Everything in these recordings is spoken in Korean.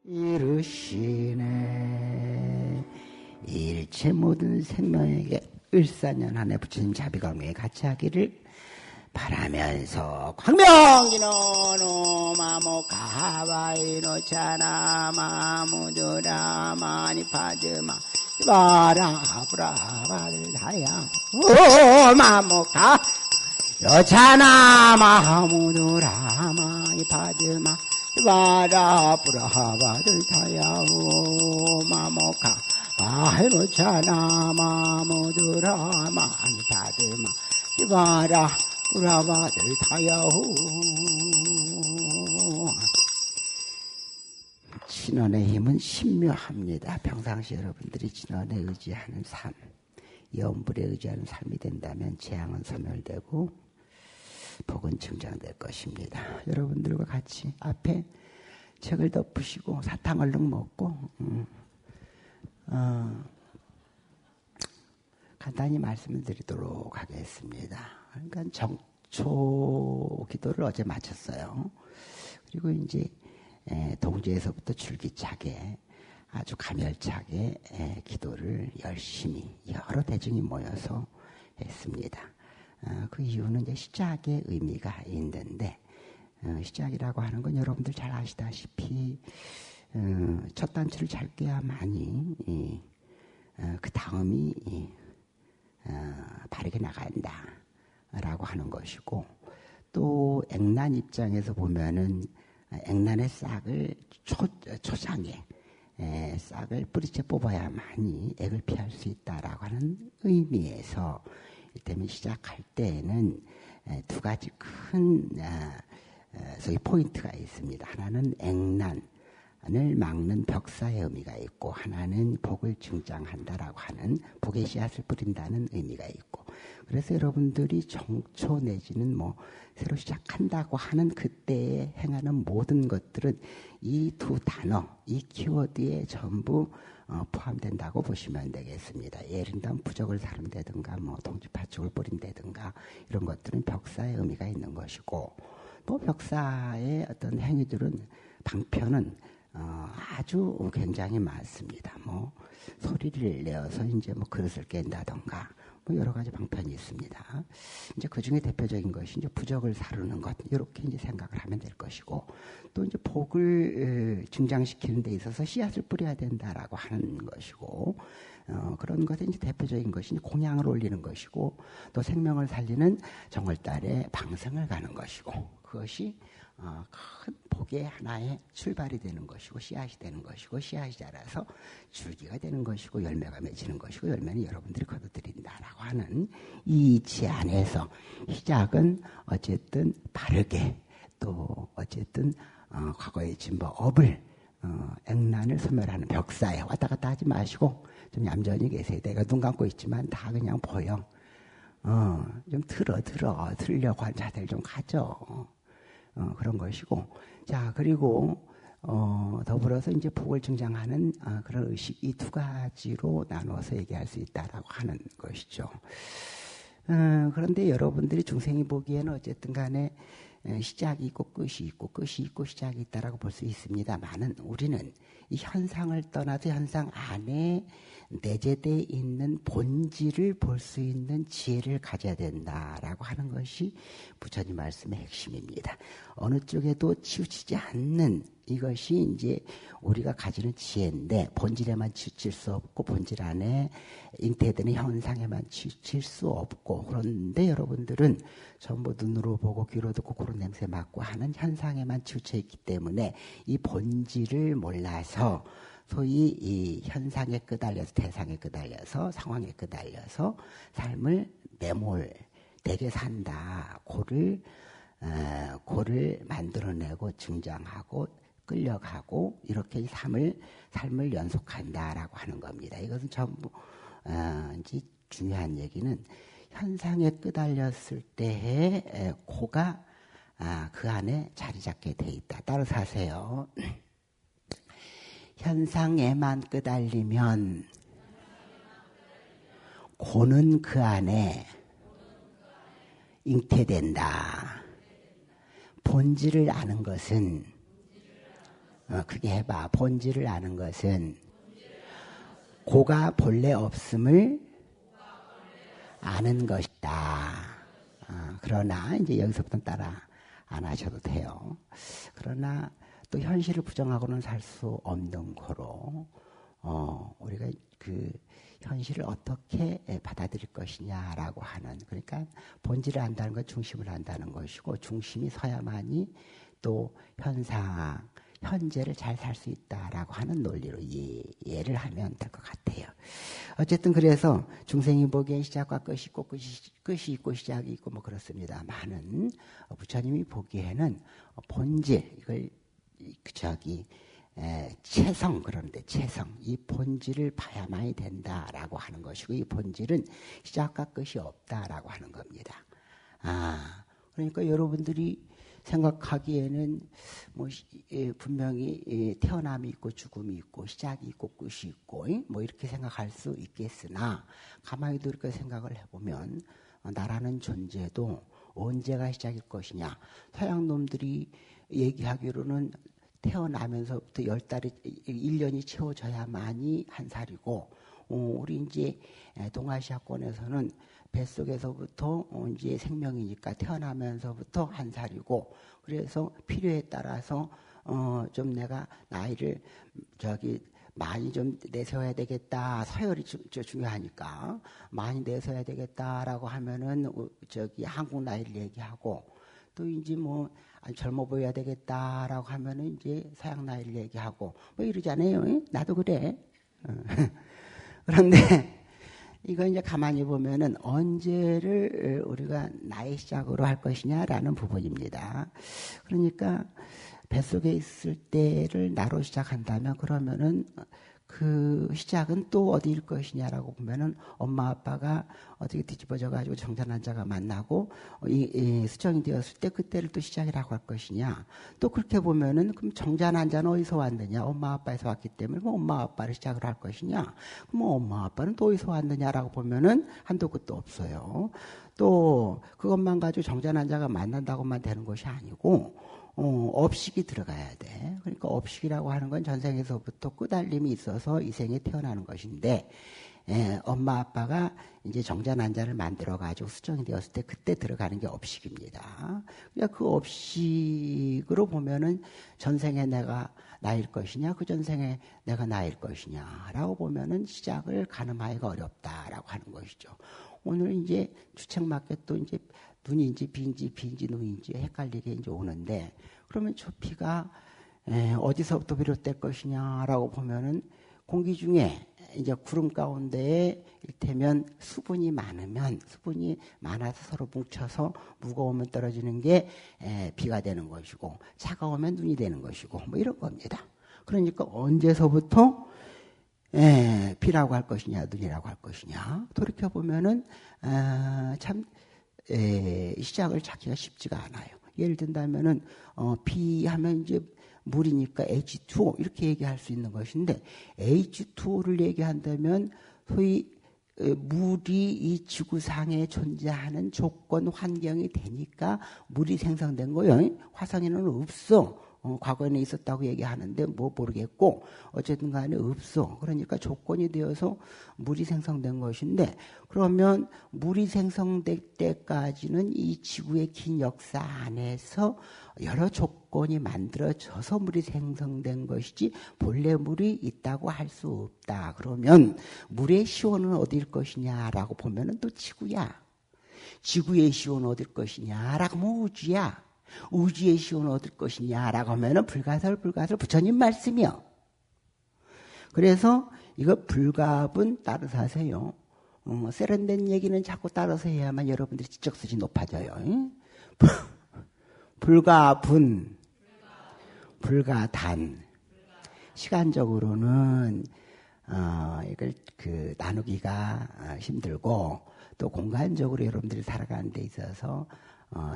이르시네. 일체 모든 생명에게 을사년한해 부처님 자비광명에 같이 하기를 바라면서 광명이노 마모 가바이노 차나마무드라 마니파드마 바라브라바들 다야 오 마모가 여차나마무드라 마니파드마 바라브라바들 다야 오 마모가 바이노차나 마모드라 마니파드마 바라 브라바들 타야호. 진언의 힘은 신묘합니다. 평상시 여러분들이 진언에 의지하는 삶, 염불에 의지하는 삶이 된다면 재앙은 소멸되고 복은 증장될 것입니다. 여러분들과 같이 앞에 책을 덮으시고 사탕 얼른 먹고 간단히 말씀을 드리도록 하겠습니다. 그러니까 정초 기도를 어제 마쳤어요. 그리고 이제 동지에서부터 줄기차게 아주 가멸차게 기도를 열심히 여러 대중이 모여서 했습니다. 그 이유는 이제 시작의 의미가 있는데 시작이라고 하는 건 여러분들 잘 아시다시피 첫 단추를 잘 껴야만이 그 다음이 바르게 나간다라고 하는 것이고, 또 액난 입장에서 보면은 액난의 싹을 초장에 싹을 뿌리째 뽑아야만이 액을 피할 수 있다라고 하는 의미에서 이때면 시작할 때에는 두 가지 큰 소위 포인트가 있습니다. 하나는 액난을 막는 벽사의 의미가 있고, 하나는 복을 증장한다라고 하는 복의 씨앗을 뿌린다는 의미가 있고, 그래서 여러분들이 정초 내지는 새로 시작한다고 하는 그때에 행하는 모든 것들은 이 두 단어, 이 키워드에 전부 포함된다고 보시면 되겠습니다. 예를 들면 부적을 사른다든가 동지파축을 뿌린다든가 이런 것들은 벽사의 의미가 있는 것이고, 또 벽사의 어떤 행위들은 방편은 아주 굉장히 많습니다. 소리를 내어서 이제 그릇을 깬다던가 여러 가지 방편이 있습니다. 이제 그 중에 대표적인 것이 이제 부적을 사르는 것, 이렇게 이제 생각을 하면 될 것이고, 또 이제 복을 증장시키는 데 있어서 씨앗을 뿌려야 된다라고 하는 것이고, 그런 것에 이제 대표적인 것이 이제 공양을 올리는 것이고, 또 생명을 살리는 정월달에 방생을 가는 것이고, 그것이 큰 복의 하나의 출발이 되는 것이고, 씨앗이 되는 것이고, 씨앗이 자라서 줄기가 되는 것이고, 열매가 맺히는 것이고, 열매는 여러분들이 거둬들인다라고 하는 이 이치 안에서 시작은 어쨌든 바르게, 또 어쨌든 과거의 진보업을 액난을 소멸하는 벽사에 왔다 갔다 하지 마시고 좀 얌전히 계세요. 내가 눈 감고 있지만 다 그냥 보여. 좀 들으려고 한 자들 좀 가져. 그런 것이고, 자, 그리고 더불어서 이제 복을 증장하는 그런 의식, 이 두 가지로 나눠서 얘기할 수 있다라고 하는 것이죠. 그런데 여러분들이 중생이 보기에는 어쨌든 간에 시작이 있고 끝이 있고 끝이 있고 시작이 있다라고 볼 수 있습니다만은, 우리는 이 현상을 떠나서 현상 안에 내재되어 있는 본질을 볼 수 있는 지혜를 가져야 된다라고 하는 것이 부처님 말씀의 핵심입니다. 어느 쪽에도 치우치지 않는 이것이 이제 우리가 가지는 지혜인데, 본질에만 치우칠 수 없고 본질 안에 잉태되는 현상에만 치우칠 수 없고, 그런데 여러분들은 전부 눈으로 보고 귀로 듣고 그런 냄새 맡고 하는 현상에만 치우쳐 있기 때문에 이 본질을 몰라서 소위 이 현상에 끄달려서, 대상에 끄달려서, 상황에 끄달려서 삶을 내게 산다, 고를 만들어내고 증장하고 끌려가고 이렇게 삶을 연속한다라고 하는 겁니다. 이것은 전부 이제 중요한 얘기는, 현상에 끄달렸을 때의 고가 그 안에 자리 잡게 돼 있다. 따라서 하세요. 현상에만 끄달리면 고는 그 안에 잉태된다. 본질을 아는 것은 크게 해봐. 본질을 아는 것은 고가 본래 없음을 아는 것이다. 그러나 이제 여기서부터 따라 안 하셔도 돼요. 그러나 또 현실을 부정하고는 살 수 없는 거로 우리가 그 현실을 어떻게 받아들일 것이냐라고 하는, 그러니까 본질을 안다는 건 중심을 안다는 것이고, 중심이 서야만이 또 현상, 현재를 잘 살 수 있다라고 하는 논리로 이해를 하면 될 것 같아요. 어쨌든 그래서 중생이 보기엔 시작과 끝이 있고 끝이 있고 시작이 있고 뭐 그렇습니다만은 부처님이 보기에는 본질, 이걸 체성, 그런데 체성, 이 본질을 봐야만이 된다라고 하는 것이고, 이 본질은 시작과 끝이 없다라고 하는 겁니다. 그러니까 여러분들이 생각하기에는 뭐 분명히 태어남이 있고 죽음이 있고 시작이 있고 끝이 있고 뭐 이렇게 생각할 수 있겠으나, 가만히 이렇게 생각을 해보면 나라는 존재도 언제가 시작일 것이냐. 서양 놈들이 얘기하기로는 태어나면서부터 10달이 1년이 채워져야만이 한 살이고, 우리 이제 동아시아권에서는 뱃속에서부터 이제 생명이니까 태어나면서부터 한 살이고, 그래서 필요에 따라서 좀 내가 나이를 많이 좀 내세워야 되겠다. 서열이 중요하니까 많이 내세워야 되겠다라고 하면은 한국 나이를 얘기하고, 또 이제 뭐 젊어 보여야 되겠다라고 하면은 이제 서양 나이를 얘기하고 뭐 이러잖아요. 나도 그래. 그런데 이거 이제 가만히 보면은 언제를 우리가 나의 시작으로 할 것이냐라는 부분입니다. 그러니까 뱃속에 있을 때를 나로 시작한다면, 그러면은 그 시작은 또 어디일 것이냐라고 보면은 엄마 아빠가 어떻게 뒤집어져 가지고 정자난자가 만나고 수정이 되었을 때 그때를 또 시작이라고 할 것이냐. 또 그렇게 보면은 그럼 정자난자는 어디서 왔느냐? 엄마 아빠에서 왔기 때문에 뭐 엄마 아빠를 시작으로 할 것이냐? 그럼 뭐 엄마 아빠는 또 어디서 왔느냐라고 보면은 한도 끝도 없어요. 또 그것만 가지고 정자난자가 만난다고만 되는 것이 아니고 업식이 들어가야 돼. 그러니까 업식이라고 하는 건 전생에서부터 끄달림이 있어서 이 생에 태어나는 것인데, 엄마 아빠가 이제 정자난자를 만들어가지고 수정이 되었을 때 그때 들어가는 게 업식입니다. 그러니까 그 업식으로 보면은 전생에 내가 나일 것이냐, 그 전생에 내가 나일 것이냐라고 보면은 시작을 가늠하기가 어렵다라고 하는 것이죠. 오늘 이제 주책 맞게 또 이제 눈인지 비인지 눈인지 헷갈리게 이제 오는데, 그러면 저 피가 어디서부터 비롯될 것이냐라고 보면은 공기 중에 이제 구름 가운데에 일테면 수분이 많아서 서로 뭉쳐서 무거우면 떨어지는 게 비가 되는 것이고, 차가우면 눈이 되는 것이고 뭐 이런 겁니다. 그러니까 언제서부터 비라고 할 것이냐 눈이라고 할 것이냐 돌이켜보면은 참 시작을 찾기가 쉽지가 않아요. 예를 든다면은 비 하면 이제 물이니까 H2O 이렇게 얘기할 수 있는 것인데, H2O를 얘기한다면 소위 물이 이 지구상에 존재하는 조건 환경이 되니까 물이 생성된 거예요. 화성에는 없어. 과거에는 있었다고 얘기하는데 뭐 모르겠고 어쨌든 간에 없어. 그러니까 조건이 되어서 물이 생성된 것인데, 그러면 물이 생성될 때까지는 이 지구의 긴 역사 안에서 여러 조건이 만들어져서 물이 생성된 것이지 본래 물이 있다고 할 수 없다. 그러면 물의 시원은 어디일 것이냐라고 보면은 또 지구야. 지구의 시원은 어디일 것이냐라고 하면 우주야. 우주의 시온은 어떨 것이냐라고 하면은 불가설 부처님 말씀이요. 그래서 이거 불갑은 따라서 하세요. 세련된 얘기는 자꾸 따라서 해야만 여러분들이 지적수준이 높아져요. 불가분, 불가단. 시간적으로는 이걸 나누기가 힘들고, 또 공간적으로 여러분들이 살아가는 데 있어서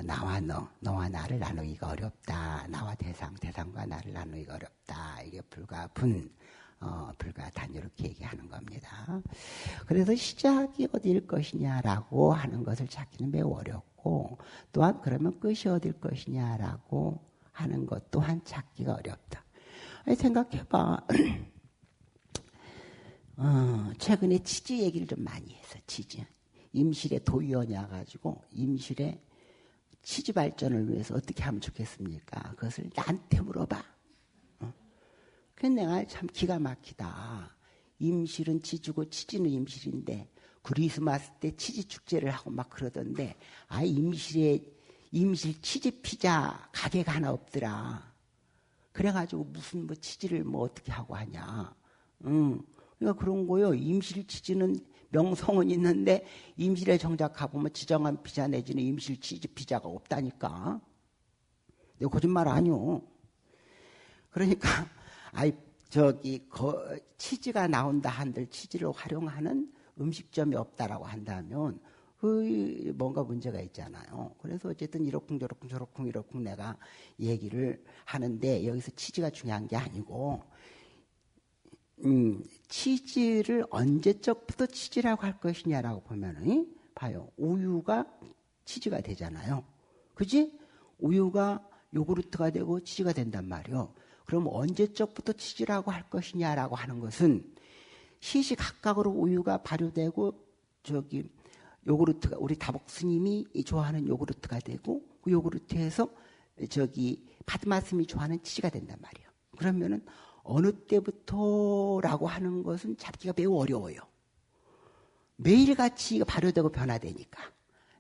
나와 너와 나를 나누기가 어렵다. 나와 대상과 나를 나누기가 어렵다. 이게 불가분, 불가단 이렇게 얘기하는 겁니다. 그래서 시작이 어디일 것이냐라고 하는 것을 찾기는 매우 어렵고, 또한 그러면 끝이 어디일 것이냐라고 하는 것 또한 찾기가 어렵다. 아니, 생각해봐. 최근에 치즈 얘기를 좀 많이 해서, 치즈. 임실에 도의원이 와가지고, 임실에 치즈 발전을 위해서 어떻게 하면 좋겠습니까? 그것을 나한테 물어봐. 그래서 내가 참 기가 막히다. 임실은 치즈고 치즈는 임실인데, 크리스마스 때 치즈 축제를 하고 막 그러던데, 임실 치즈 피자 가게가 하나 없더라. 그래가지고 무슨 뭐 치즈를 뭐 어떻게 하고 하냐. 그러니까 그런 거요. 임실 치즈는 명성은 있는데 임실에 정작 가보면 지정한 피자 내지는 임실 치즈 피자가 없다니까. 내가 거짓말 아니오. 그러니까 치즈가 나온다 한들 치즈를 활용하는 음식점이 없다라고 한다면 뭔가 문제가 있잖아요. 그래서 어쨌든 이러쿵 내가 얘기를 하는데 여기서 치즈가 중요한 게 아니고 치즈를 언제적부터 치즈라고 할 것이냐라고 보면은 봐요. 우유가 치즈가 되잖아요. 그지? 우유가 요구르트가 되고 치즈가 된단 말이요. 그럼 언제적부터 치즈라고 할 것이냐라고 하는 것은 시시각각으로 우유가 발효되고 요구르트가 우리 다복 스님이 좋아하는 요구르트가 되고 그 요구르트에서 파드마스님이 좋아하는 치즈가 된단 말이에요. 그러면은 어느 때부터라고 하는 것은 잡기가 매우 어려워요. 매일같이 발효되고 변화되니까.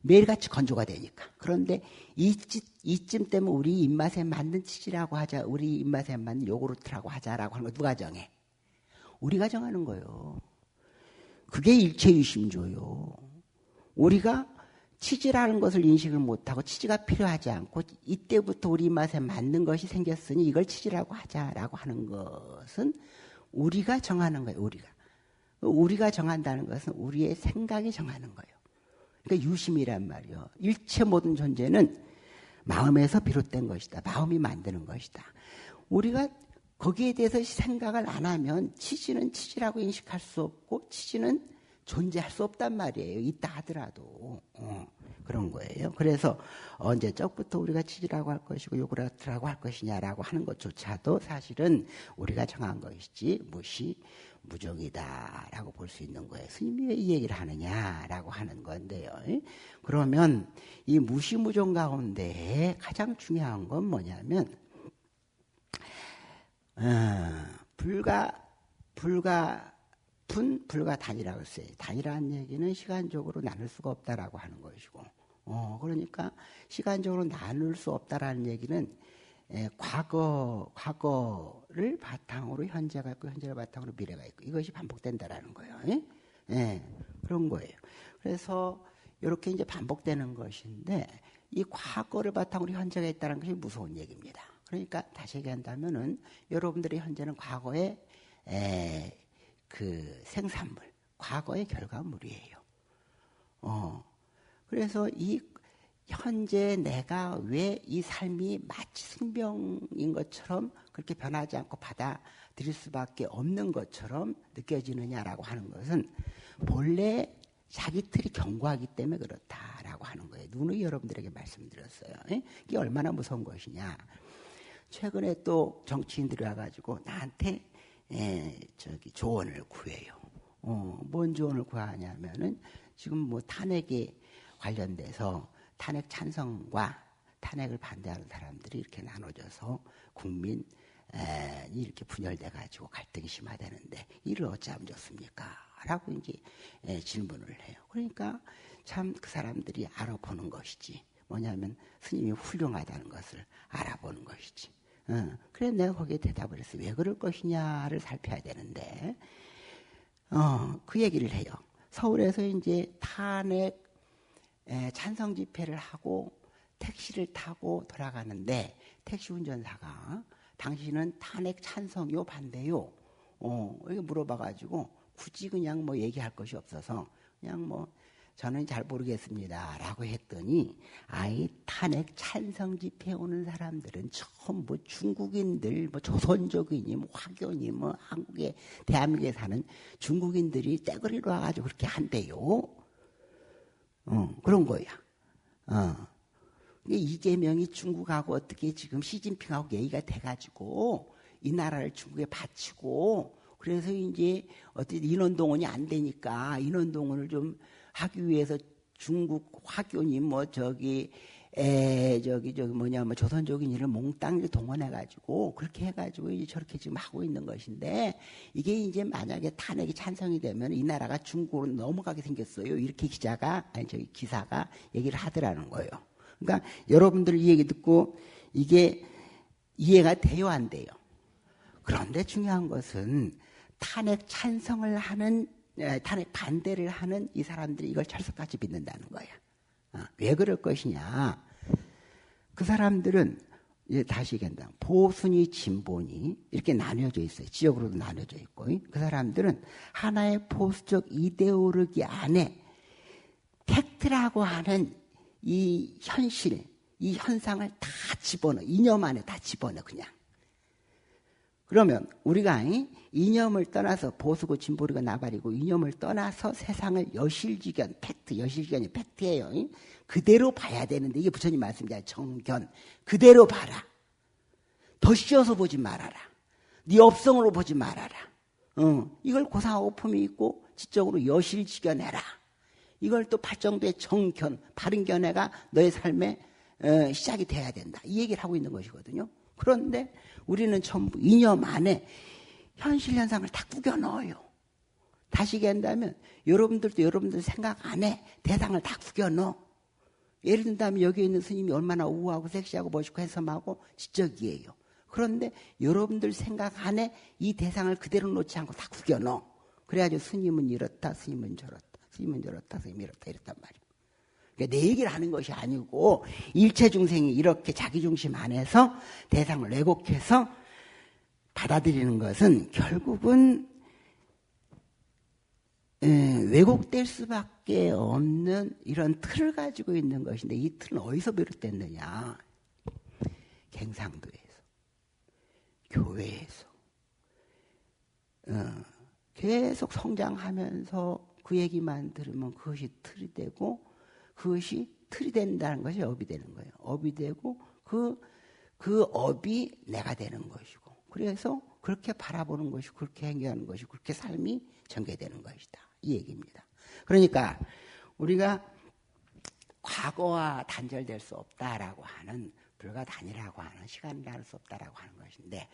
매일같이 건조가 되니까. 그런데 이쯤 되면 우리 입맛에 맞는 치즈라고 하자, 우리 입맛에 맞는 요구르트라고 하자라고 하는 거 누가 정해? 우리가 정하는 거예요. 그게 일체유심조요. 우리가 치즈라는 것을 인식을 못하고 치즈가 필요하지 않고 이때부터 우리 입맛에 맞는 것이 생겼으니 이걸 치즈라고 하자라고 하는 것은 우리가 정하는 거예요. 우리가 정한다는 것은 우리의 생각이 정하는 거예요. 그러니까 유심이란 말이요. 일체 모든 존재는 마음에서 비롯된 것이다. 마음이 만드는 것이다. 우리가 거기에 대해서 생각을 안 하면 치즈는 치즈라고 인식할 수 없고 치즈는 존재할 수 없단 말이에요. 있다 하더라도. 그런 거예요. 그래서 언제적부터 우리가 치즈라고 할 것이고 요구르트라고 할 것이냐라고 하는 것조차도 사실은 우리가 정한 것이지 무정이다라고 볼 수 있는 거예요. 스님이 왜 이 얘기를 하느냐라고 하는 건데요. 그러면 이 무시무정 가운데 가장 중요한 건 뭐냐면 불가단이라고 했어요. 단이라는 얘기는 시간적으로 나눌 수가 없다라고 하는 것이고, 그러니까 시간적으로 나눌 수 없다라는 얘기는 과거를 바탕으로 현재가 있고 현재를 바탕으로 미래가 있고 이것이 반복된다라는 거예요. 그런 거예요. 그래서 이렇게 이제 반복되는 것인데 이 과거를 바탕으로 현재가 있다는 것이 무서운 얘기입니다. 그러니까 다시 얘기한다면은 여러분들의 현재는 과거의 그 생산물, 과거의 결과물이에요. 그래서 이 현재 내가 왜 이 삶이 마치 생명인 것처럼 그렇게 변하지 않고 받아들일 수밖에 없는 것처럼 느껴지느냐라고 하는 것은 본래 자기 틀이 견고하기 때문에 그렇다라고 하는 거예요. 누누이 여러분들에게 말씀드렸어요. 이게 얼마나 무서운 것이냐. 최근에 또 정치인들이 와가지고 나한테 조언을 구해요. 뭔 조언을 구하냐면은 지금 뭐 탄핵에 관련돼서 탄핵 찬성과 탄핵을 반대하는 사람들이 이렇게 나눠져서 국민이 이렇게 분열돼가지고 갈등이 심화되는데 이를 어찌하면 좋습니까? 라고 이제 질문을 해요. 그러니까 참 그 사람들이 알아보는 것이지. 뭐냐면 스님이 훌륭하다는 것을 알아보는 것이지. 그래서 내가 거기에 대답을 했어요. 왜 그럴 것이냐를 살펴야 되는데, 그 얘기를 해요. 서울에서 이제 탄핵 찬성 집회를 하고 택시를 타고 돌아가는데 택시 운전사가 당신은 탄핵 찬성요 반대요? 이렇게 물어봐가지고 굳이 그냥 뭐 얘기할 것이 없어서 그냥 뭐 저는 잘 모르겠습니다 라고 했더니 탄핵 찬성 집회에 오는 사람들은 처음 뭐 중국인들 뭐 조선족이니 뭐 화교니 뭐 한국에 대한민국에 사는 중국인들이 떼거리로 와가지고 그렇게 한대요. 그런 거야. 이재명이 중국하고 어떻게 지금 시진핑하고 얘기가 돼가지고 이 나라를 중국에 바치고 그래서 이제 어떻게 인원동원이 안 되니까 인원동원을 좀 하기 위해서 중국 화교님 조선족인이를 몽땅 동원해가지고 그렇게 해가지고 이제 저렇게 지금 하고 있는 것인데 이게 이제 만약에 탄핵이 찬성이 되면 이 나라가 중국으로 넘어가게 생겼어요. 이렇게 기사가 얘기를 하더라는 거예요. 그러니까 여러분들 이 얘기 듣고 이게 이해가 돼요, 안 돼요? 그런데 중요한 것은 탄핵 찬성을 하는 탄핵 반대를 하는 이 사람들이 이걸 철석같이 믿는다는 거야. 왜 그럴 것이냐? 그 사람들은 이제 다시 얘기한다. 보수니 진보니 이렇게 나뉘어져 있어요. 지역으로도 나뉘어져 있고 그 사람들은 하나의 보수적 이데올로기 안에 팩트라고 하는 이 현실, 이 현상을 다 집어넣어. 이념 안에 다 집어넣어 그냥. 그러면 우리가 이념을 떠나서 보수고 진보리가 나발이고 이념을 떠나서 세상을 여실지견, 팩트, 여실지견이 팩트예요. 그대로 봐야 되는데 이게 부처님 말씀이잖아요. 정견. 그대로 봐라. 더 씌워서 보지 말아라. 네 업성으로 보지 말아라. 이걸 고상하고품이 있고 지적으로 여실지견해라. 이걸 또 발정도의 정견, 바른 견해가 너의 삶의 시작이 돼야 된다. 이 얘기를 하고 있는 것이거든요. 그런데 우리는 전부 이념 안에 현실 현상을 다 꾸겨 넣어요. 다시 얘기한다면 여러분들도 여러분들 생각 안에 대상을 다 꾸겨 넣어. 예를 든다면 여기 있는 스님이 얼마나 우아하고 섹시하고 멋있고 해섬하고 지적이에요. 그런데 여러분들 생각 안에 이 대상을 그대로 놓지 않고 다 구겨 넣어. 그래가지고 스님은 이렇다, 스님은 저렇다, 스님은 저렇다, 스님은 이렇다, 이렇단 말이에요. 그러니까 내 얘기를 하는 것이 아니고 일체 중생이 이렇게 자기 중심 안에서 대상을 왜곡해서 받아들이는 것은 결국은 왜곡될 수밖에 없는 이런 틀을 가지고 있는 것인데 이 틀은 어디서 비롯됐느냐? 갱상도에서, 교회에서 계속 성장하면서 그 얘기만 들으면 그것이 틀이 되고 그것이 틀이 된다는 것이 업이 되는 거예요. 업이 되고 그 업이 내가 되는 것이고 그래서 그렇게 바라보는 것이고 그렇게 행동하는 것이고 그렇게 삶이 전개되는 것이다. 이 얘기입니다. 그러니까 우리가 과거와 단절될 수 없다라고 하는 불가단이라고 하는 시간을 알 수 없다라고 하는 것인데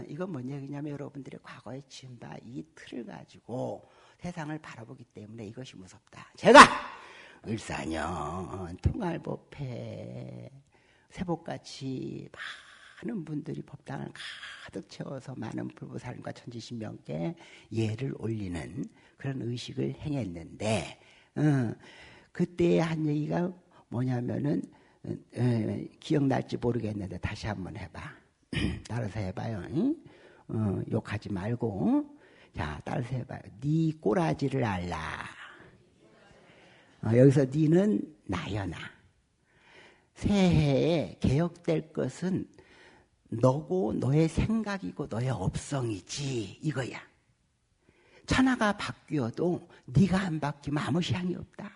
이건 뭔 얘기냐면 여러분들이 과거에 지은 바 이 틀을 가지고 세상을 바라보기 때문에 이것이 무섭다. 제가 을사년, 통할법회, 세복같이 많은 분들이 법당을 가득 채워서 많은 불보살님과 천지신명께 예를 올리는 그런 의식을 행했는데 그때 한 얘기가 뭐냐면은 기억날지 모르겠는데 다시 한번 해봐. 따라서 해봐요. 욕하지 말고. 자, 따라서 해봐요. 네 꼬라지를 알라. 여기서 네는 나여나. 새해에 개혁될 것은 너고 너의 생각이고 너의 업성이지 이거야. 천하가 바뀌어도 네가 안 바뀌면 아무 향이 없다.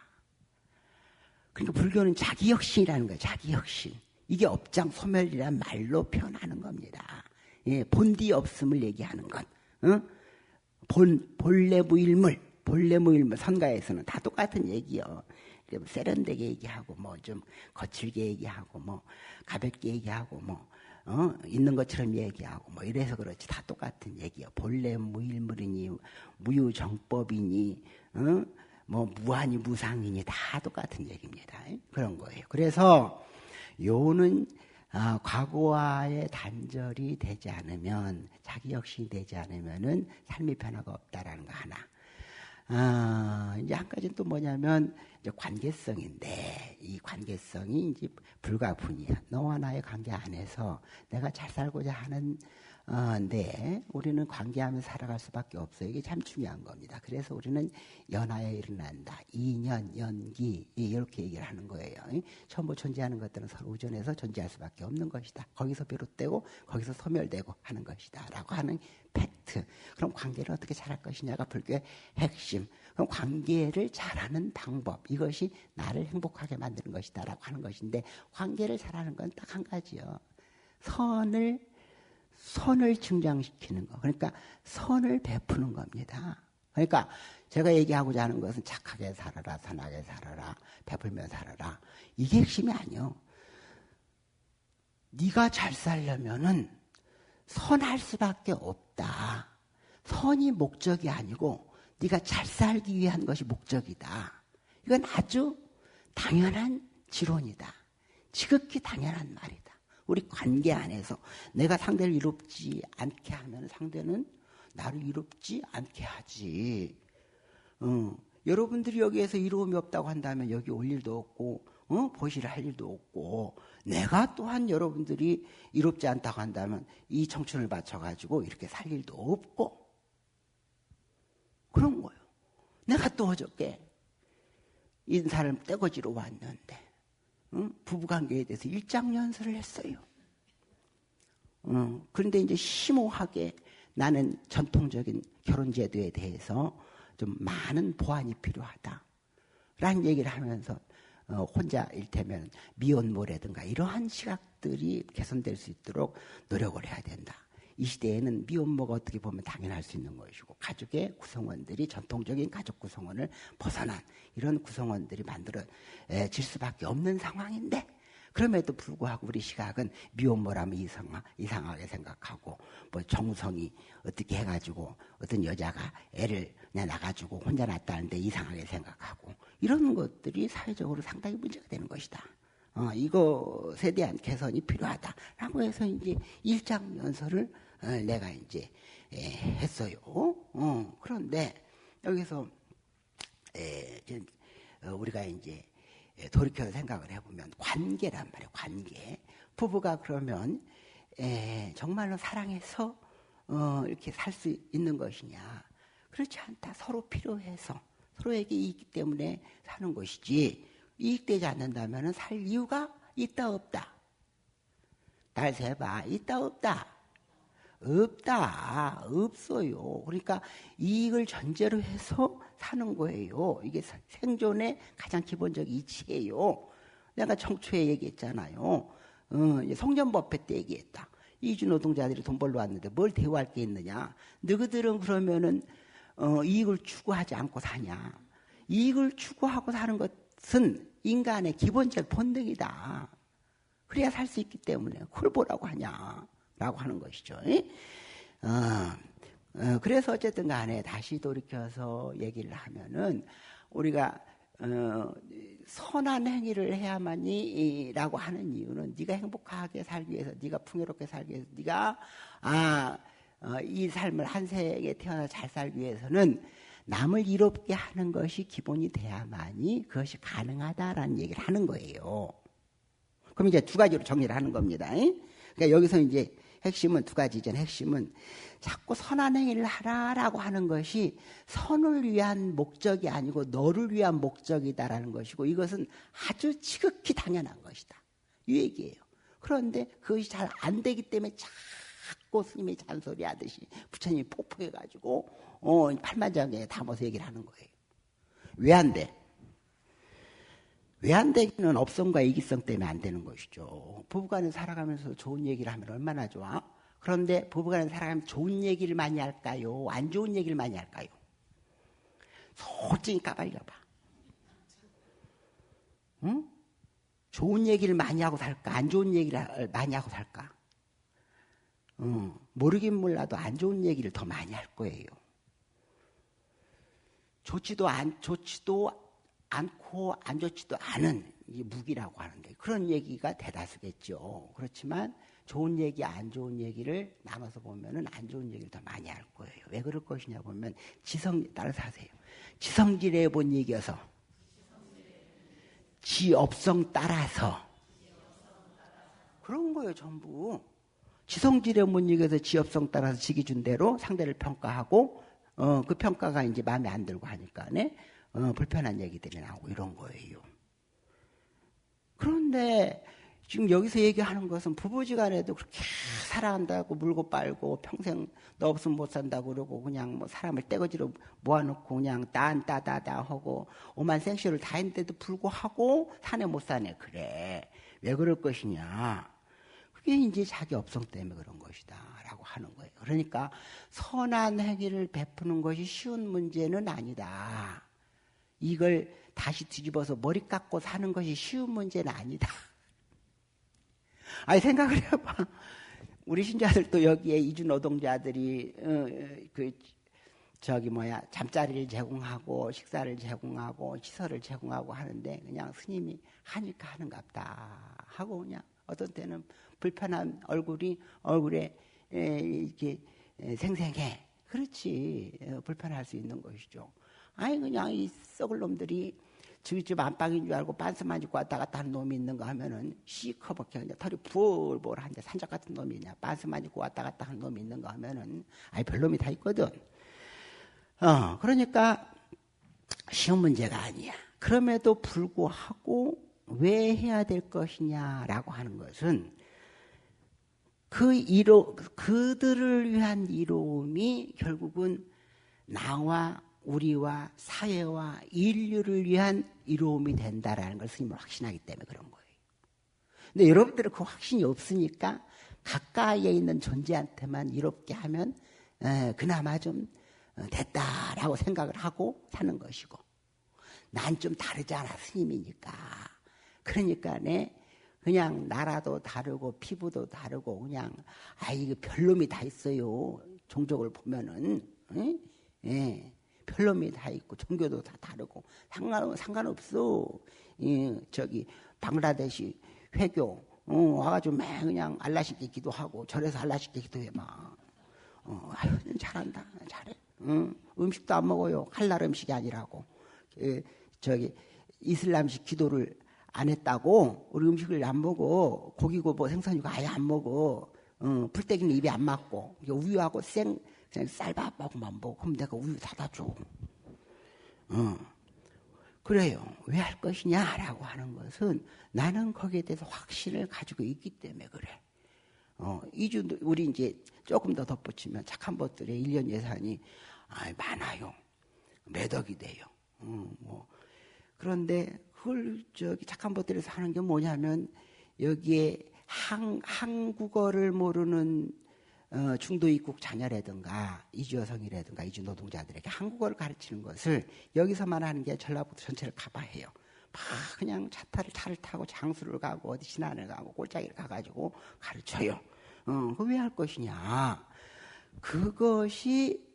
그러니까 불교는 자기혁신이라는 거예요. 자기혁신. 이게 업장 소멸이란 말로 표현하는 겁니다. 예, 본디 없음을 얘기하는 것. 본래무일물, 본래무일물. 선가에서는 다 똑같은 얘기요. 세련되게 얘기하고 좀 거칠게 얘기하고 가볍게 얘기하고 있는 것처럼 얘기하고 이래서 그렇지 다 똑같은 얘기요. 본래무일물이니 무유정법이니 무한이 무상이니 다 똑같은 얘기입니다. 그런 거예요. 그래서 요는 과거와의 단절이 되지 않으면 자기 혁신이 되지 않으면은 삶의 변화가 없다라는 거 하나. 이제 한 가지는 또 뭐냐면 이제 관계성인데 이 관계성이 이제 불가분이야. 너와 나의 관계 안에서 내가 잘 살고자 하는 데 우리는 관계하면서 살아갈 수밖에 없어요. 이게 참 중요한 겁니다. 그래서 우리는 연하에 일어난다. 인연, 연기 이렇게 얘기를 하는 거예요. 전부 존재하는 것들은 서로 의존해서 존재할 수밖에 없는 것이다. 거기서 비롯되고 거기서 소멸되고 하는 것이다. 라고 하는 팩트. 그럼 관계를 어떻게 잘할 것이냐가 불교의 핵심. 그럼 관계를 잘하는 방법. 이것이 나를 행복하게 만드는 것이다. 라고 하는 것인데 관계를 잘하는 건 딱 한 가지요. 선을 선을 증장시키는 거. 그러니까 선을 베푸는 겁니다. 그러니까 제가 얘기하고자 하는 것은 착하게 살아라, 선하게 살아라, 베풀며 살아라. 이게 핵심이 아니요. 네가 잘 살려면은 선할 수밖에 없다. 선이 목적이 아니고 네가 잘 살기 위한 것이 목적이다. 이건 아주 당연한 지론이다. 지극히 당연한 말이다. 우리 관계 안에서 내가 상대를 이롭지 않게 하면 상대는 나를 이롭지 않게 하지. 여러분들이 여기에서 이로움이 없다고 한다면 여기 올 일도 없고 보시를 할 일도 없고, 내가 또한 여러분들이 이롭지 않다고 한다면 이 청춘을 바쳐가지고 이렇게 살 일도 없고 그런 거예요. 내가 또 어저께 인사를 떼거지로 왔는데 부부관계에 대해서 일장연설을 했어요. 그런데 이제 심오하게 나는 전통적인 결혼제도에 대해서 좀 많은 보완이 필요하다라는 얘기를 하면서 혼자 일테면 미혼모라든가 이러한 시각들이 개선될 수 있도록 노력을 해야 된다. 이 시대에는 미혼모가 어떻게 보면 당연할 수 있는 것이고, 가족의 구성원들이 전통적인 가족 구성원을 벗어난 이런 구성원들이 만들어질 수밖에 없는 상황인데, 그럼에도 불구하고 우리 시각은 미혼모라면 이상하게 생각하고, 뭐 정우성이 어떻게 해가지고 어떤 여자가 애를 그냥 낳아가지고 혼자 낳았다는데 이상하게 생각하고, 이런 것들이 사회적으로 상당히 문제가 되는 것이다. 이것에 대한 개선이 필요하다라고 해서 이제 일장연설을 내가 이제 했어요. 그런데 여기서 우리가 이제 돌이켜서 생각을 해보면 관계란 말이에요. 관계. 부부가 그러면 정말로 사랑해서 이렇게 살 수 있는 것이냐? 그렇지 않다. 서로 필요해서 서로에게 이익이 때문에 사는 것이지, 이익되지 않는다면 살 이유가 있다 없다? 날 세봐. 있다 없다? 없다. 없어요. 그러니까 이익을 전제로 해서 사는 거예요. 이게 생존의 가장 기본적 이치예요. 내가 청초에 얘기했잖아요. 성전법회 때 얘기했다. 이주 노동자들이 돈 벌러 왔는데 뭘 대우할 게 있느냐? 너희들은 그러면은 이익을 추구하지 않고 사냐? 이익을 추구하고 사는 것은 인간의 기본적 본능이다. 그래야 살 수 있기 때문에 그걸 뭐라고 하냐라고 하는 것이죠. 그래서 어쨌든 간에 다시 돌이켜서 얘기를 하면은 우리가 선한 행위를 해야만이라고 하는 이유는, 네가 행복하게 살기 위해서, 네가 풍요롭게 살기 위해서, 네가 이 삶을 한 세에 태어나 잘 살기 위해서는 남을 이롭게 하는 것이 기본이 돼야만이 그것이 가능하다라는 얘기를 하는 거예요. 그럼 이제 두 가지로 정리를 하는 겁니다. 그러니까 여기서 이제 핵심은 두 가지죠. 핵심은 자꾸 선한 행위를 하라라고 하는 것이 선을 위한 목적이 아니고 너를 위한 목적이다라는 것이고, 이것은 아주 지극히 당연한 것이다. 이 얘기예요. 그런데 그것이 잘 안 되기 때문에 자꾸 스님이 잔소리 하듯이 부처님이 폭포해가지고 팔만장에 담아서 얘기를 하는 거예요. 왜 안 돼? 왜 안 되기는 업성과 이기성 때문에 안 되는 것이죠. 부부간에 살아가면서 좋은 얘기를 하면 얼마나 좋아? 그런데 부부간에 살아가면 좋은 얘기를 많이 할까요? 안 좋은 얘기를 많이 할까요? 솔직히 까발려봐. 응? 좋은 얘기를 많이 하고 살까? 안 좋은 얘기를 많이 하고 살까? 모르긴 몰라도 안 좋은 얘기를 더 많이 할 거예요. 좋지도 않고 안 좋지도 않은 이 무기라고 하는데, 그런 얘기가 대다수겠죠. 그렇지만 좋은 얘기, 안 좋은 얘기를 나눠서 보면은 안 좋은 얘기를 더 많이 할 거예요. 왜 그럴 것이냐 보면 따라서 하세요. 지성질에 본 얘기여서, 지업성 따라서 그런 거예요. 전부 지성질에 본 얘기여서 지업성 따라서 지기 준 대로 상대를 평가하고, 그 평가가 이제 마음에 안 들고 하니까 불편한 얘기들이 나오고 이런 거예요. 그런데 지금 여기서 얘기하는 것은 부부지간에도 그렇게 사랑한다고 물고 빨고 평생 너 없으면 못 산다고 그러고, 그냥 뭐 사람을 떼거지로 모아놓고 그냥 따다다다 하고 오만 생쇼를 다 했는데도 불구하고 사내 못 사네. 그래. 왜 그럴 것이냐? 그게 이제 자기 업성 때문에 그런 것이다 라고 하는 거예요. 그러니까 선한 행위를 베푸는 것이 쉬운 문제는 아니다. 이걸 다시 뒤집어서 머리 깎고 사는 것이 쉬운 문제는 아니다. 아니 생각을 해봐. 우리 신자들도 여기에 이주 노동자들이 잠자리를 제공하고 식사를 제공하고 시설을 제공하고 하는데 그냥 스님이 하니까 하는갑다 하고 그냥 어떤 때는 불편한 얼굴에 이렇게 생생해. 그렇지. 불편할 수 있는 것이죠. 아니 그냥 이 썩을 놈들이 집 안방인 줄 알고 빤스만 입고 왔다 갔다 하는 놈이 있는가 하면은 시커멓게 그냥 털이 부얼부얼한데 산적 같은 놈이 있냐. 빤스만 입고 왔다 갔다 하는 놈이 있는가 하면은 아니 별놈이 다 있거든. 그러니까 쉬운 문제가 아니야. 그럼에도 불구하고 왜 해야 될 것이냐라고 하는 것은 그들을 위한 이로움이 결국은 나와 우리와 사회와 인류를 위한 이로움이 된다라는 걸 스님은 확신하기 때문에 그런 거예요. 근데 여러분들은 그 확신이 없으니까 가까이에 있는 존재한테만 이롭게 하면 그나마 좀 됐다라고 생각을 하고 사는 것이고, 난 좀 다르잖아 스님이니까. 그러니까 그냥 나라도 다르고 피부도 다르고 그냥 이거 별놈이 다 있어요. 종족을 보면은 별놈이 다 있고 종교도 다 다르고 상관없어. 방글라데시 회교 와가지고 매 그냥 알라시께 기도하고 절에서 알라시께 기도해 막. 잘한다 잘해. 음식도 안 먹어요. 할랄 음식이 아니라고. 이슬람식 기도를 안 했다고 우리 음식을 안 먹어. 고기고 뭐 생선이고 아예 안 먹어. 풀떼기는 입에 안 맞고 우유하고 그냥 쌀밥하고만 먹어. 그럼 내가 우유 사다 줘. 그래요. 왜 할 것이냐라고 하는 것은 나는 거기에 대해서 확신을 가지고 있기 때문에 그래. 우리 이제 조금 더 덧붙이면 착한 법들의 1년 예산이 많아요. 몇 억이 돼요. 그런데 그걸 착한 법들에서 하는 게 뭐냐면 여기에 한국어를 모르는 중도 입국 자녀라든가 이주 여성이라든가 이주 노동자들에게 한국어를 가르치는 것을 여기서만 하는 게 전라북도 전체를 가봐해요. 막 그냥 차를 타고 장수를 가고 어디 신안을 가고 꼴짝이를 가가지고 가르쳐요. 그거 왜 할 것이냐? 그것이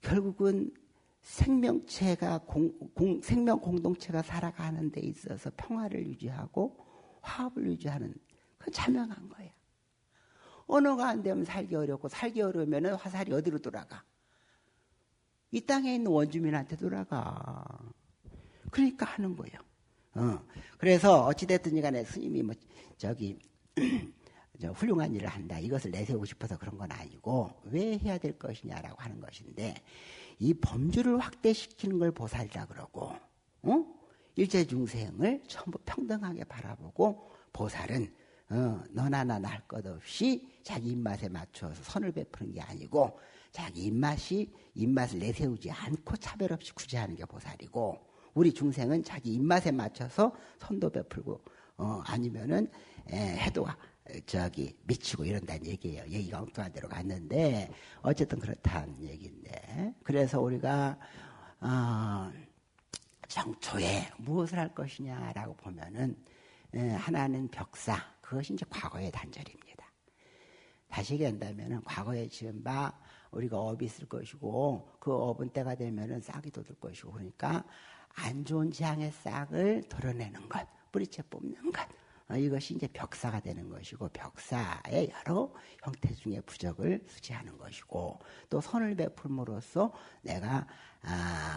결국은 생명체가 생명 공동체가 살아가는 데 있어서 평화를 유지하고 화합을 유지하는 그 자명한 거예요. 언어가 안 되면 살기 어렵고 살기 어려우면 화살이 어디로 돌아가? 이 땅에 있는 원주민한테 돌아가. 그러니까 하는 거예요. 그래서 어찌됐든 간에 스님이 훌륭한 일을 한다. 이것을 내세우고 싶어서 그런 건 아니고 왜 해야 될 것이냐라고 하는 것인데 이 범주를 확대시키는 걸 보살이라 그러고 일체 중생을 전부 평등하게 바라보고 보살은 너나 나나 할 것 없이 자기 입맛에 맞춰서 선을 베푸는 게 아니고 자기 입맛을 내세우지 않고 차별 없이 구제하는 게 보살이고 우리 중생은 자기 입맛에 맞춰서 선도 베풀고 아니면은 해도가 미치고 이런다는 얘기예요. 얘기가 엉뚱한 데로 갔는데 어쨌든 그렇다는 얘기인데 그래서 우리가 정초에 무엇을 할 것이냐라고 보면은 하나는 벽사, 그것이 이제 과거의 단절입니다. 다시 얘기한다면은 과거에 지은 바 우리가 업이 있을 것이고 그 업은 때가 되면은 싹이 돋을 것이고 그러니까 안 좋은 재앙의 싹을 덜어내는 것, 뿌리채 뽑는 것. 이것이 이제 벽사가 되는 것이고 벽사의 여러 형태 중에 부적을 수지하는 것이고 또 선을 베풀므로써 내가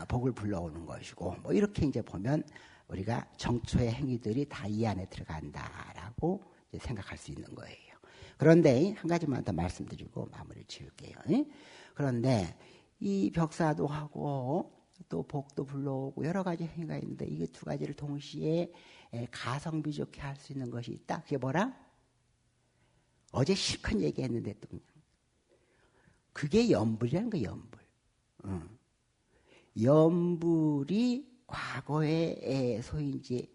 복을 불러오는 것이고 뭐 이렇게 이제 보면 우리가 정초의 행위들이 다 이 안에 들어간다라고 이제 생각할 수 있는 거예요. 그런데 한 가지만 더 말씀드리고 마무리 지을게요. 그런데 이 벽사도 하고 또 복도 불러오고 여러 가지 행위가 있는데 이게 두 가지를 동시에 가성비 좋게 할 수 있는 것이 있다. 그게 뭐라? 어제 실컷 얘기했는데 또 그게 염불이라는 거예요. 염불. 염불이 과거에 소위 이제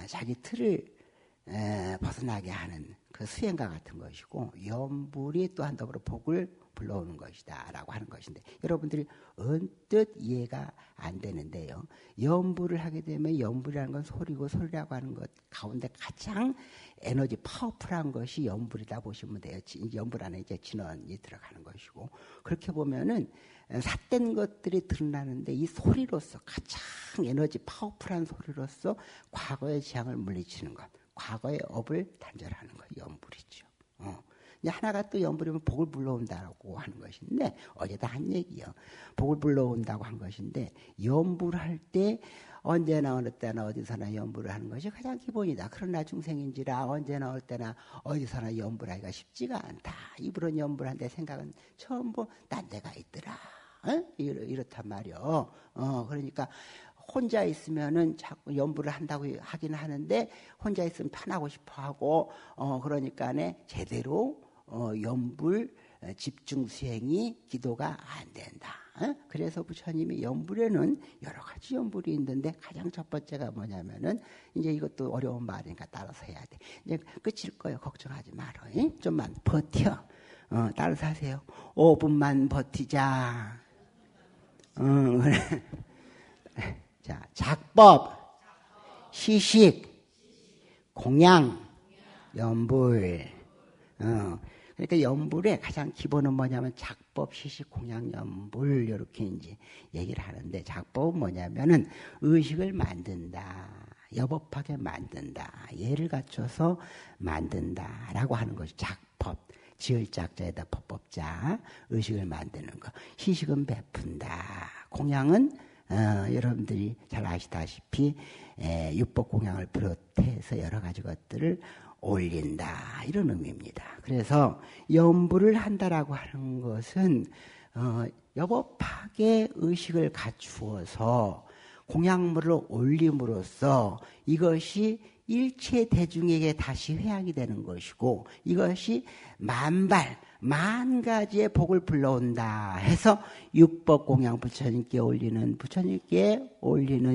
자기 틀을 벗어나게 하는 그 수행과 같은 것이고 염불이 또한 더불어 복을 불러오는 것이다 라고 하는 것인데 여러분들이 언뜻 이해가 안 되는데요. 염불을 하게 되면 염불이라는 건 소리고 소리라고 하는 것 가운데 가장 에너지 파워풀한 것이 염불이다 보시면 돼요. 염불 안에 이제 진원이 들어가는 것이고 그렇게 보면은 삿된 것들이 드러나는데 이 소리로서 가장 에너지 파워풀한 소리로서 과거의 재앙을 물리치는 것, 과거의 업을 단절하는 것, 염불이죠. 하나가 또 염불이면 복을 불러온다고 하는 것인데 어제도 한 얘기요. 복을 불러온다고 한 것인데 염불할 때 언제나 어느 때나 어디서나 염불을 하는 것이 가장 기본이다. 그러나 중생인지라 언제나 어느 때나 어디서나 염불하기가 쉽지가 않다. 이불은 염불한데 생각은 전부 딴 데가 있더라. 이렇단 말이요. 그러니까 혼자 있으면은 자꾸 염불을 한다고 하긴 하는데 혼자 있으면 편하고 싶어 하고 그러니까네 제대로 염불 집중 수행이 기도가 안 된다. 그래서 부처님이 염불에는 여러 가지 염불이 있는데 가장 첫 번째가 뭐냐면은 이제 이것도 어려운 말이니까 따라서 해야 돼. 이제 끝일 거예요. 걱정하지 말어. 좀만 버텨. 따라서 하세요. 5분만 버티자. 그래. 자, 작법, 시식, 공양, 염불. 그러니까 염불의 가장 기본은 뭐냐면 작법, 시식, 공양, 염불 이렇게 이제 얘기를 하는데 작법은 뭐냐면은 의식을 만든다, 여법하게 만든다, 예를 갖춰서 만든다라고 하는 것이 작법. 지을 짝자에다 법법자, 의식을 만드는 것. 시식은 베푼다. 공양은 여러분들이 잘 아시다시피 육법 공양을 비롯해서 여러 가지 것들을 올린다 이런 의미입니다. 그래서 염불을 한다라고 하는 것은 여법하게 의식을 갖추어서 공양물을 올림으로써 이것이 일체 대중에게 다시 회양이 되는 것이고 이것이 만 가지의 복을 불러온다 해서 육법 공양 부처님께 올리는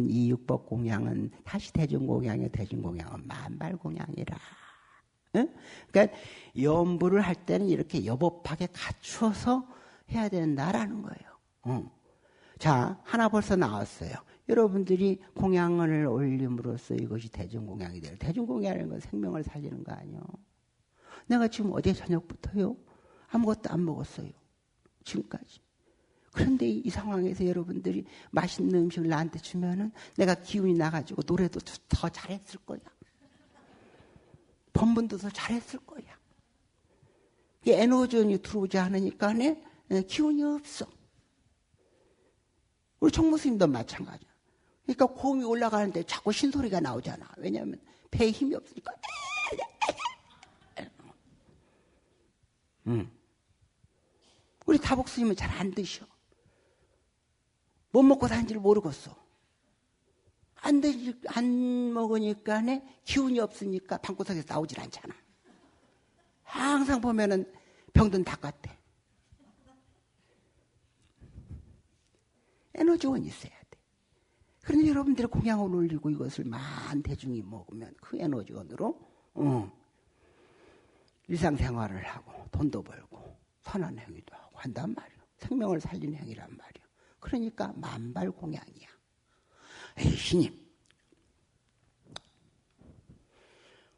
이 육법 공양은 다시 대중 공양의 대중 공양은 만발 공양이라. 그러니까 염불을 할 때는 이렇게 여법하게 갖추어서 해야 된다라는 거예요. 자, 하나 벌써 나왔어요. 여러분들이 공양을 올림으로써 이것이 대중공양이 돼요. 대중공양이라는 건 생명을 살리는 거 아니에요. 내가 지금 어제 저녁부터요. 아무것도 안 먹었어요. 지금까지. 그런데 이 상황에서 여러분들이 맛있는 음식을 나한테 주면은 내가 기운이 나가지고 노래도 더 잘했을 거야. 법문도 더 잘했을 거야. 에너지원이 들어오지 않으니까는 기운이 없어. 우리 총무스님도 마찬가지야. 그러니까 고음이 올라가는데 자꾸 신소리가 나오잖아. 왜냐하면 배에 힘이 없으니까. 우리 다복스님은 잘 안 드셔. 못 먹고 사는지를 모르겠어. 안 먹으니까 기운이 없으니까 방구석에서 나오질 않잖아. 항상 보면은 병든 닭 같아. 에너지원이 있어야 돼. 그런데 여러분들이 공양을 올리고 이것을 만 대중이 먹으면 그 에너지원으로 일상생활을 하고 돈도 벌고 선한 행위도 하고 한단 말이에요. 생명을 살리는 행위란 말이에요. 그러니까 만발 공양이야. 에이, 스님.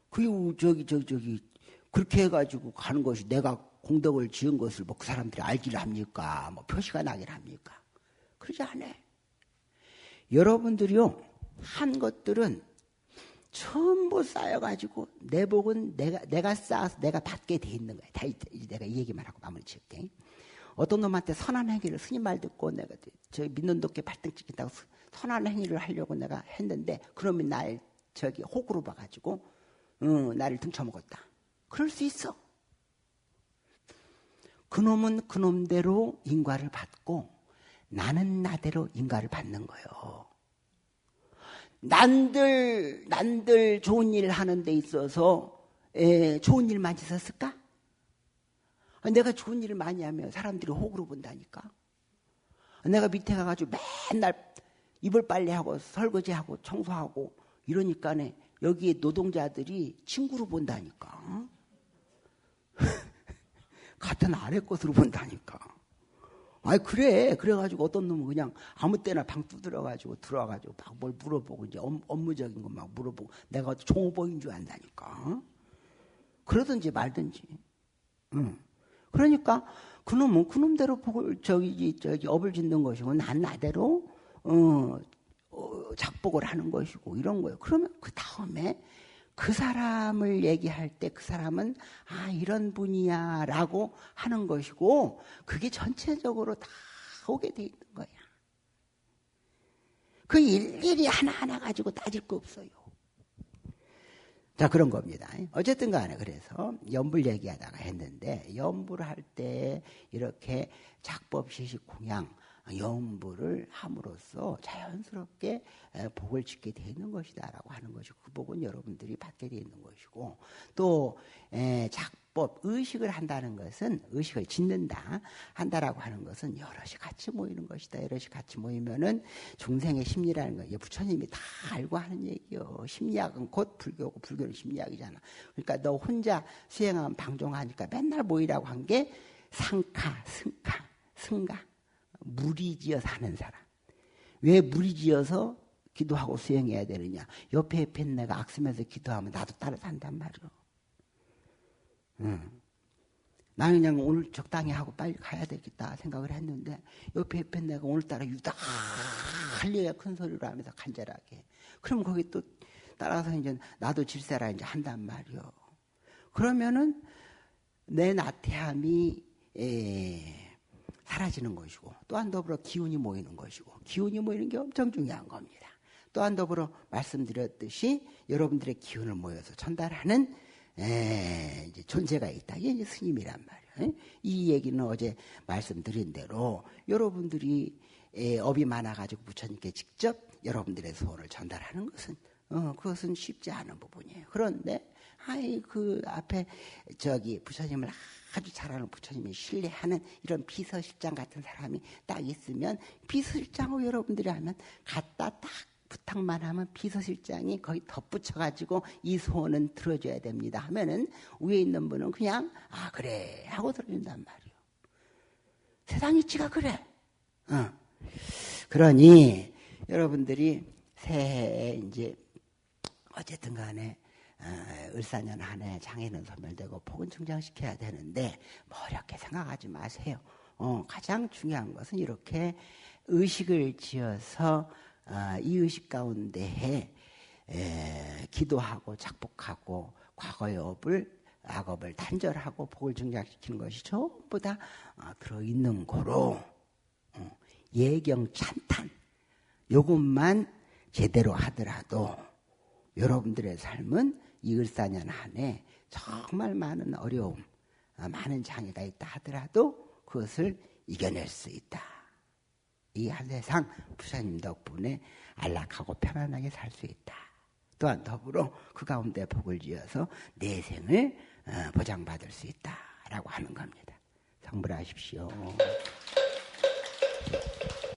그리고 저기 그렇게 해가지고 가는 것이 내가 공덕을 지은 것을 뭐 그 사람들이 알기를 합니까? 뭐 표시가 나기를 합니까? 그러지 않아. 여러분들이요, 한 것들은 전부 쌓여가지고 내 복은 내가 쌓아서 내가 받게 돼 있는 거야. 다 내가 이 얘기만 하고 마무리 지을게. 어떤 놈한테 선한 행위를 스님 말 듣고 내가 저 믿는 도께 발등 찍힌다고 선한 행위를 하려고 내가 했는데 그러면 날 호구로 봐가지고 나를 등쳐먹었다. 그럴 수 있어. 그놈은 그놈대로 인과를 받고 나는 나대로 인과를 받는 거예요. 난들 좋은 일 하는 데 있어서 좋은 일만 있었을까? 내가 좋은 일을 많이 하면 사람들이 호구로 본다니까. 내가 밑에 가가지고 맨날 이불 빨래하고 설거지하고 청소하고 이러니까 여기에 노동자들이 친구로 본다니까. 같은 아래 것으로 본다니까. 아이, 그래. 그래가지고 어떤 놈은 그냥 아무 때나 방 두드려가지고 들어와가지고 막 뭘 물어보고, 이제 업무적인 거 막 물어보고, 내가 종업원인 줄 안다니까. 그러든지 말든지. 응. 그러니까 그놈은 그놈대로 업을 짓는 것이고, 난 나대로, 작복을 하는 것이고, 이런 거예요. 그러면 그 다음에 그 사람을 얘기할 때 그 사람은 이런 분이야 라고 하는 것이고, 그게 전체적으로 다 오게 돼 있는 거야. 그 일일이 하나하나 가지고 따질 거 없어요. 자, 그런 겁니다. 어쨌든 간에 그래서 연불 얘기하다가 했는데, 연불을 할 때 이렇게 작법, 시식, 공양, 연불을 함으로써 자연스럽게 복을 짓게 되어 있는 것이다라고 하는 것이고, 그 복은 여러분들이 받게 되어 있는 것이고, 또 작법, 의식을 한다는 것은, 의식을 짓는다 한다라고 하는 것은 여럿이 같이 모이는 것이다. 여럿이 같이 모이면은 중생의 심리라는 거, 부처님이 다 알고 하는 얘기요. 심리학은 곧 불교고, 불교는 심리학이잖아. 그러니까 너 혼자 수행하면 방종하니까 맨날 모이라고 한 게 상카, 승가. 무리지어서 하는 사람. 왜 무리지어서 기도하고 수행해야 되느냐? 옆에 내가 악쓰면서 기도하면 나도 따라 산단 말이야. 나는 그냥 오늘 적당히 하고 빨리 가야 되겠다 생각을 했는데, 옆에 내가 오늘따라 유다 할려야 큰 소리로 하면서 간절하게. 그럼 거기 또 따라서 이제 나도 질세라 이제 한단 말이야. 그러면은 내 나태함이 사라지는 것이고, 또한 더불어 기운이 모이는 것이고, 기운이 모이는 게 엄청 중요한 겁니다. 또한 더불어 말씀드렸듯이 여러분들의 기운을 모여서 전달하는 이제 존재가 있다. 이게 이제 스님이란 말이에요. 이 얘기는 어제 말씀드린 대로 여러분들이 업이 많아가지고 부처님께 직접 여러분들의 소원을 전달하는 것은 그것은 쉽지 않은 부분이에요. 그런데 그 앞에 부처님을 아주 잘하는, 부처님이 신뢰하는 이런 비서실장 같은 사람이 딱 있으면, 비서실장으로 여러분들이 하면 갖다 딱 부탁만 하면 비서실장이 거의 덧붙여가지고 이 소원은 들어줘야 됩니다 하면은, 위에 있는 분은 그냥 그래 하고 들어준단 말이에요. 세상 이치가 그래. 그러니 여러분들이 새해에 이제 어쨌든 간에 을사년 한 해 장애는 소멸되고 복은 충장시켜야 되는데, 뭐 어렵게 생각하지 마세요. 가장 중요한 것은 이렇게 의식을 지어서 이 의식 가운데에 기도하고 작복하고 과거의 악업을 단절하고 복을 증장시키는 것이 전부 다 들어있는 거로, 예경 찬탄 요것만 제대로 하더라도 여러분들의 삶은 이 을사년 한 해 정말 많은 어려움, 많은 장애가 있다 하더라도 그것을 이겨낼 수 있다. 이 한 세상 부처님 덕분에 안락하고 편안하게 살 수 있다. 또한 더불어 그 가운데 복을 지어서 내생을 보장받을 수 있다라고 하는 겁니다. 성불하십시오.